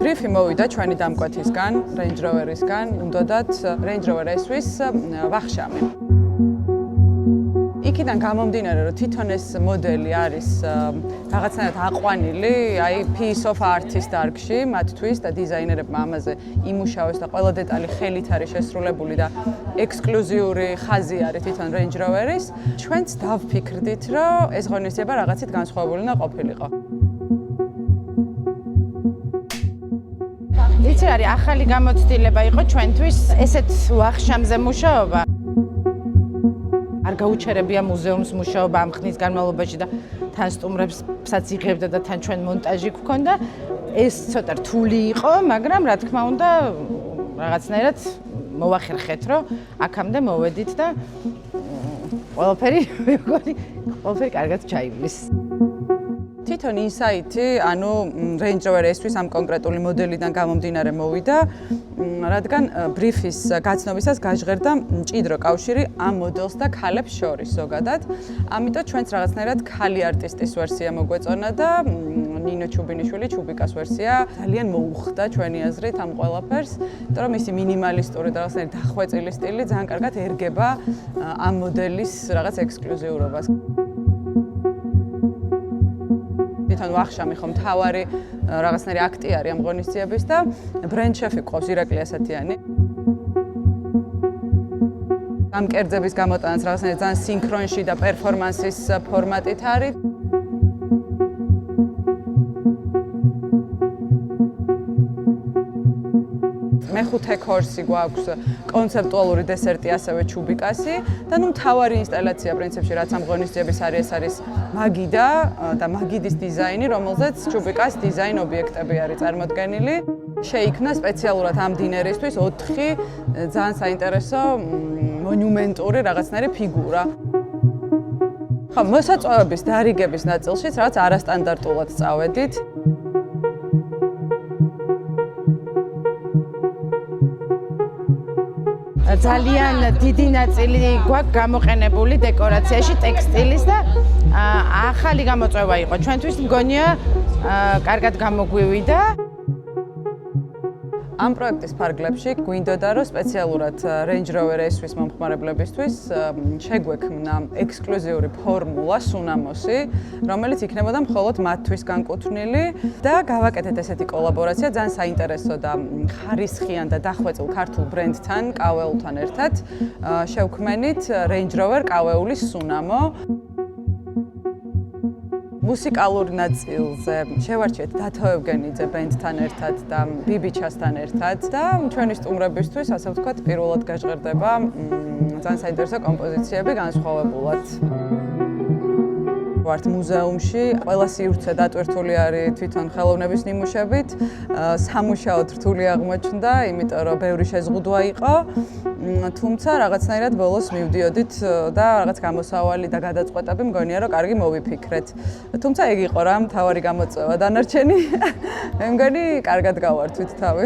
ბრიფი მოვიდა ჩვენი დამკვეთისგან, Range Rover-ისგან, უნდათ Range Rover SV-ის ვახშამი. იქიდან გამომდინარე, რომ თვითონ ეს მოდელი არის რაღაცნაირად აყვანილი, აი piece of art-ის დარგში, მათთვის და დიზაინერებმა ამაზე იმუშავეს და ყველა დეტალი ხელით არის შესრულებული და ექსკლუზიური ხაზი არის თვითონ Range Rover-ის. ჩვენც დავფიქრდით, რომ ეს ღონისძიება რაღაცით განსხვავებული უნდა ყოფილიყო. იცი არის ახალი გამოცდილება იყო ჩვენთვის ესეთ ვახშამზე მუშაობა. არ გაუჩერებია მუზეუმს მუშაობა ამ ხნის განმავლობაში და თან სტუმრებსაც იღებდა და თან ჩვენ მონტაჟი გვქონდა. ეს ცოტა რთული იყო, მაგრამ რა თქმა უნდა რაღაცნაირად მოვახერხეთ, რომ აქამდე მოვედით და ყველაფერი კარგად ჩაივლის. თვითონ ინსაიტი, ანუ Range Rover SV-ის ამ კონკრეტული მოდელიდან გამომდინარე მოვიდა, რადგან ბრიფის გაცნობისას გაჟღერდა მჭიდრო კავშირი ამ მოდელს და ქალებს შორის ზოგადად. ამიტომ ჩვენც რაღაცნაირად ქალი არტისტის ვერსია მოგვეწონა და ნინო ჩუბინიშვილი ჩუბიკას ვერსია ძალიან მოუხდა ჩვენი აზრით ამ ყველაფერს, იმიტომ რომ მისი მინიმალისტური და რაღაცნაირად დახვეწილი სტილი ძალიან კარგად ერგება ამ მოდელის რაღაც ექსკლუზიურობას. თვითონ ვახშამი ხომ მთავარი რაღაცნაირი აქტი არის ამ ღონისძიების და ბრენდ შეფი ყავს ირაკლი ასათიანი. ამ კერძების გამოტანაც რაღაცნაირად ძალიან სინქრონში და პერფორმანსის ფორმატით არის. მეხუთე ქორსი გვაქვს კონცეპტუალური დესერტი, ასევე ჩუბიკასი და ნუ მთავარი ინსტალაცია პრინციპში რაც ამ ღონისძიების არის, ეს არის მაგიდა და მაგიდის დიზაინი, რომელზეც ჩუბიკას დიზაინ ობიექტები არის წარმოდგენილი. შეიქმნა სპეციალურად ამ დინერისთვის 4 ძალიან საინტერესო მონუმენტური რაღაცნაირი ფიგურა. ხო, მოსაწვევების დარიგების ნაწილშიც რაც არასტანდარტულად წავედით. ძალიან დიდი ნაწილი გვაქვს გამოყენებული დეკორაციაში, ტექსტილის და ახალი გამოწვევა იყო. ჩვენთვის მგონია კარგად გამოგვივიდა. ამ პროექტის ფარგლებში გვინდოდა რომ სპეციალურად Range Rover SV-ის მომხმარებლებისთვის შეგვექმნა ექსკლუზიური ფორმულა სუნამოსი, რომელიც იქნებოდა მხოლოდ მათთვის განკუთვნილი და გავაკეთეთ ესეთი კოლაბორაცია ძალიან საინტერესო და ხარისხიან და დახვეწილ ქართულ ბრენდთან, კავეულთან ერთად შევქმენით Range Rover კავეულის სუნამო. მუსიკალურ ნაწილზე შევარჩიეთ დათო ევგენიძე ბენდთან ერთად და ბიბიჩასთან ერთად და ჩვენი სტუმრებისთვის, ასე ვთქვათ, პირველად გაჟღერდება ძალიან საინტერესო კომპოზიციები განსხვავებულად. ვართ მუზეუმში, ყველა სივრცე დატვირთული არის თვითონ ხელოვნების ნიმუშებით, სამუშაოდ რთული აღმოჩნდა, იმიტომ რომ ბევრი შეზღუდვა იყო. თუმცა რაღაცნაირად ბოლოს მივდიოდით და რაღაც გამოსავალი და გადაწყვეტები მგონია რომ კარგი მოვიფიქრეთ. თუმცა ეგ იყო რა მთავარი გამოწვევა დანარჩენი. მე მგონი კარგად გავართვით თავი.